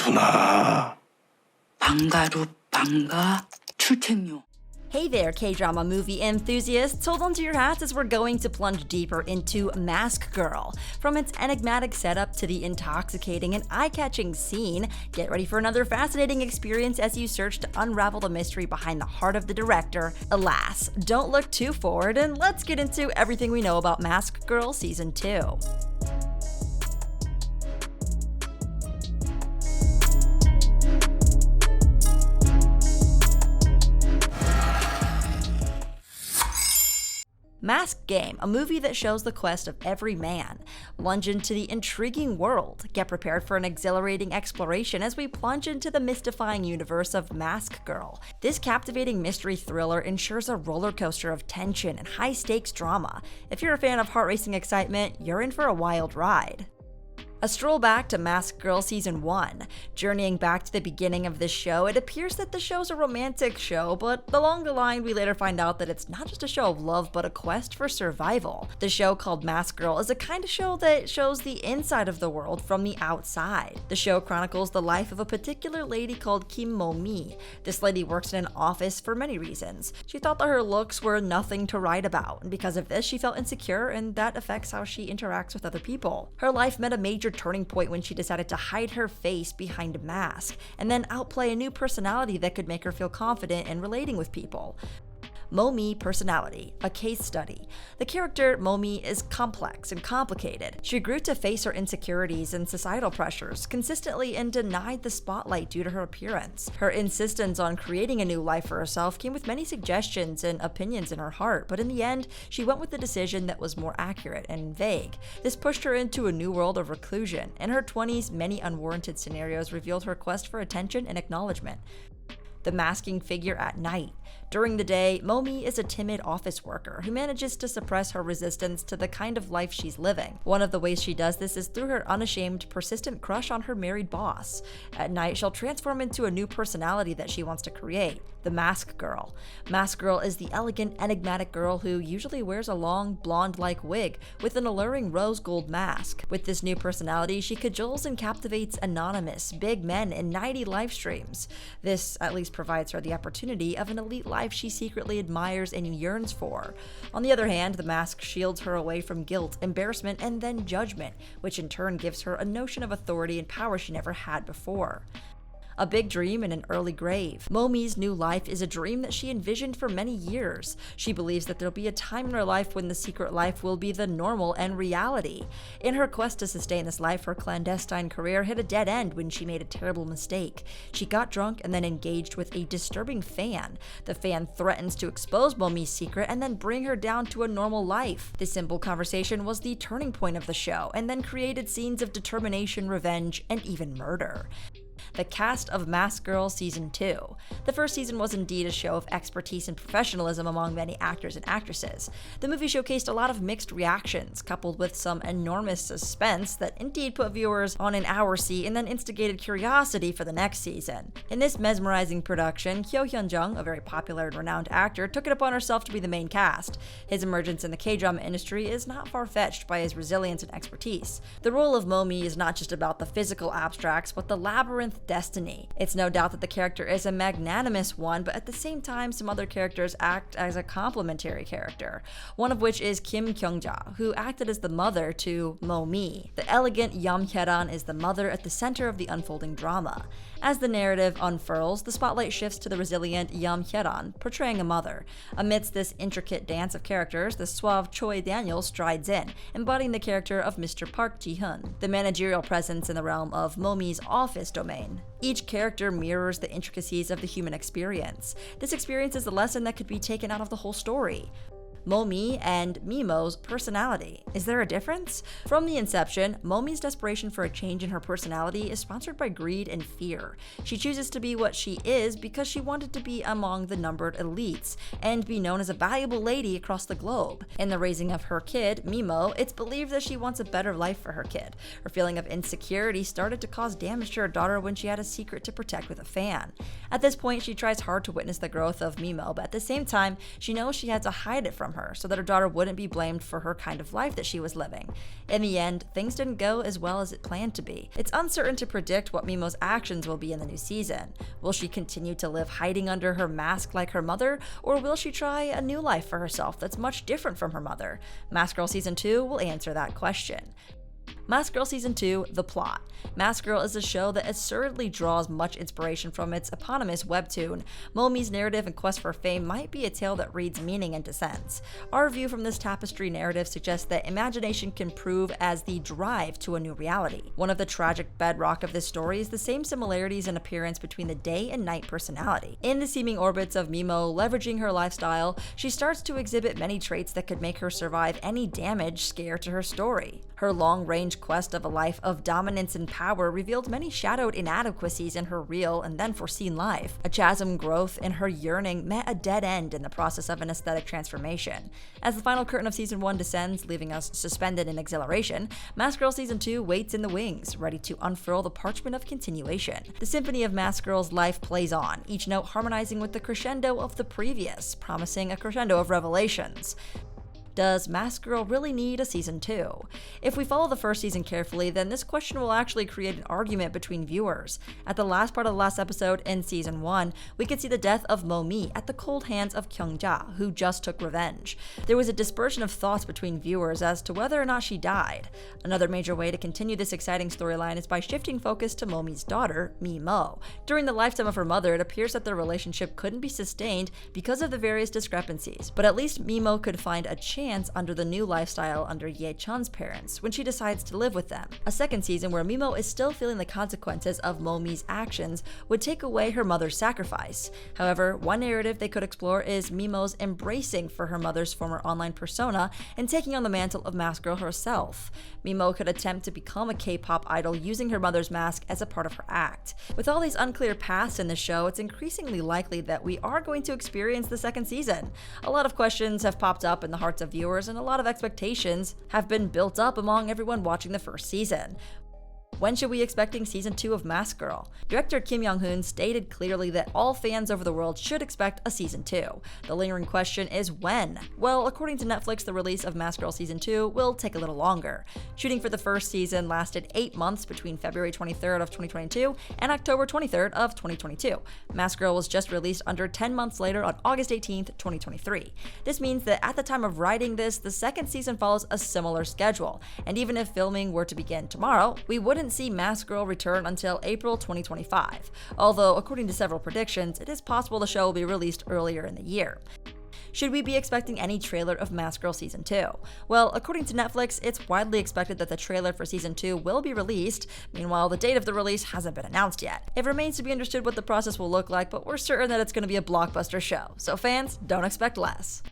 누나. 방가루 방가 출첵요. Hey there, K-drama movie enthusiasts! Hold on to your hats as we're going to plunge deeper into Mask Girl. From its enigmatic setup to the intoxicating and eye-catching scene, get ready for another fascinating experience as you search to unravel the mystery behind the heart of the director. Alas, don't look too forward, and let's get into everything we know about Mask Girl Season 2. Mask Game, a movie that shows the quest of every man. Plunge into the intriguing world. Get prepared for an exhilarating exploration as we plunge into the mystifying universe of Mask Girl. This captivating mystery thriller ensures a roller coaster of tension and high-stakes drama. If you're a fan of heart-racing excitement, you're in for a wild ride. A stroll back to Mask Girl Season 1. Journeying back to the beginning of this show, it appears that the show's a romantic show, but along the line we later find out that it's not just a show of love, but a quest for survival. The show called Mask Girl is a kind of show that shows the inside of the world from the outside. The show chronicles the life of a particular lady called Kim Momi. This lady works in an office for many reasons. She thought that her looks were nothing to write about, and because of this she felt insecure, and that affects how she interacts with other people. Her life met a major turning point when she decided to hide her face behind a mask and then outplay a new personality that could make her feel confident in relating with people. Momi personality, a case study. The character Momi is complex and complicated. She grew to face her insecurities and societal pressures consistently and denied the spotlight due to her appearance. Her insistence on creating a new life for herself came with many suggestions and opinions in her heart, but in the end, she went with the decision that was more accurate and vague. This pushed her into a new world of reclusion. In her 20s, many unwarranted scenarios revealed her quest for attention and acknowledgement. The masking figure at night. During the day, Momi is a timid office worker who manages to suppress her resistance to the kind of life she's living. One of the ways she does this is through her unashamed, persistent crush on her married boss. At night, she'll transform into a new personality that she wants to create, the Mask Girl. Mask Girl is the elegant, enigmatic girl who usually wears a long, blonde-like wig with an alluring rose gold mask. With this new personality, she cajoles and captivates anonymous, big men in 90 live streams. This at least provides her the opportunity of an elite life she secretly admires and yearns for. On the other hand, the mask shields her away from guilt, embarrassment, and then judgment, which in turn gives her a notion of authority and power she never had before. A big dream in an early grave. Momi's new life is a dream that she envisioned for many years. She believes that there'll be a time in her life when the secret life will be the normal and reality. In her quest to sustain this life, her clandestine career hit a dead end when she made a terrible mistake. She got drunk and then engaged with a disturbing fan. The fan threatens to expose Momi's secret and then bring her down to a normal life. This simple conversation was the turning point of the show, and then created scenes of determination, revenge, and even murder. The cast of Mask Girl Season 2. The first season was indeed a show of expertise and professionalism among many actors and actresses. The movie showcased a lot of mixed reactions, coupled with some enormous suspense that indeed put viewers on an hour seat and then instigated curiosity for the next season. In this mesmerizing production, Hyun-jung, a very popular and renowned actor, took it upon herself to be the main cast. His emergence in the K-drama industry is not far-fetched by his resilience and expertise. The role of Momi is not just about the physical abstracts, but the labyrinth destiny. It's no doubt that the character is a magnanimous one, but at the same time, some other characters act as a complementary character, one of which is Kim Kyung-ja, who acted as the mother to Momi. The elegant Yam Hyeran is the mother at the center of the unfolding drama. As the narrative unfurls, the spotlight shifts to the resilient Yam Hyeran, portraying a mother. Amidst this intricate dance of characters, the suave Choi Daniel strides in, embodying the character of Mr. Park Ji-hyun, the managerial presence in the realm of Momi's office domain. Each character mirrors the intricacies of the human experience. This experience is a lesson that could be taken out of the whole story. Momi and Mimo's personality. Is there a difference? From the inception, Momi's desperation for a change in her personality is sponsored by greed and fear. She chooses to be what she is because she wanted to be among the numbered elites and be known as a valuable lady across the globe. In the raising of her kid, Mimo, it's believed that she wants a better life for her kid. Her feeling of insecurity started to cause damage to her daughter when she had a secret to protect with a fan. At this point, she tries hard to witness the growth of Mimo, but at the same time, she knows she had to hide it from from her so that her daughter wouldn't be blamed for her kind of life that she was living. In the end, things didn't go as well as it planned to be. It's uncertain to predict what Mimo's actions will be in the new season. Will she continue to live hiding under her mask like her mother, or will she try a new life for herself that's much different from her mother? Mask Girl Season 2 will answer that question. Mask Girl Season 2, The Plot. Mask Girl is a show that assuredly draws much inspiration from its eponymous webtoon. Momi's narrative and quest for fame might be a tale that reads meaning into sense. Our view from this tapestry narrative suggests that imagination can prove as the drive to a new reality. One of the tragic bedrock of this story is the same similarities in appearance between the day and night personality. In the seeming orbits of Mimo leveraging her lifestyle, she starts to exhibit many traits that could make her survive any damage scare to her story. Her long-range quest of a life of dominance and power revealed many shadowed inadequacies in her real and then foreseen life. A chasm growth in her yearning met a dead end in the process of an aesthetic transformation. As the final curtain of Season 1 descends, leaving us suspended in exhilaration, Mask Girl Season 2 waits in the wings, ready to unfurl the parchment of continuation. The symphony of Mask Girl's life plays on, each note harmonizing with the crescendo of the previous, promising a crescendo of revelations. Does Mask Girl really need a Season 2? If we follow the first season carefully, then this question will actually create an argument between viewers. At the last part of the last episode in Season 1, we could see the death of Momi at the cold hands of Kyung-ja, who just took revenge. There was a dispersion of thoughts between viewers as to whether or not she died. Another major way to continue this exciting storyline is by shifting focus to Momi's daughter, Mimo. During the lifetime of her mother, it appears that their relationship couldn't be sustained because of the various discrepancies, but at least Mimo could find a chance under the new lifestyle under Ye Chun's parents when she decides to live with them. A second season where Mimo is still feeling the consequences of Momi's actions would take away her mother's sacrifice. However, one narrative they could explore is Mimo's embracing for her mother's former online persona and taking on the mantle of Mask Girl herself. Mimo could attempt to become a K-pop idol using her mother's mask as a part of her act. With all these unclear paths in the show, it's increasingly likely that we are going to experience the second season. A lot of questions have popped up in the hearts of viewers, and a lot of expectations have been built up among everyone watching the first season. When should we be expecting Season 2 of Mask Girl? Director Kim Yong Hoon stated clearly that all fans over the world should expect a Season 2. The lingering question is when? Well, according to Netflix, the release of Mask Girl Season 2 will take a little longer. Shooting for the first season lasted 8 months between February 23rd of 2022 and October 23rd of 2022. Mask Girl was just released under 10 months later on August 18th, 2023. This means that at the time of writing this, the second season follows a similar schedule, and even if filming were to begin tomorrow, we wouldn't see Mask Girl return until April 2025, although according to several predictions, it is possible the show will be released earlier in the year. Should we be expecting any trailer of Mask Girl Season 2? Well, according to Netflix, it's widely expected that the trailer for Season 2 will be released. Meanwhile, the date of the release hasn't been announced yet. It remains to be understood what the process will look like, but we're certain that it's going to be a blockbuster show, so fans, don't expect less.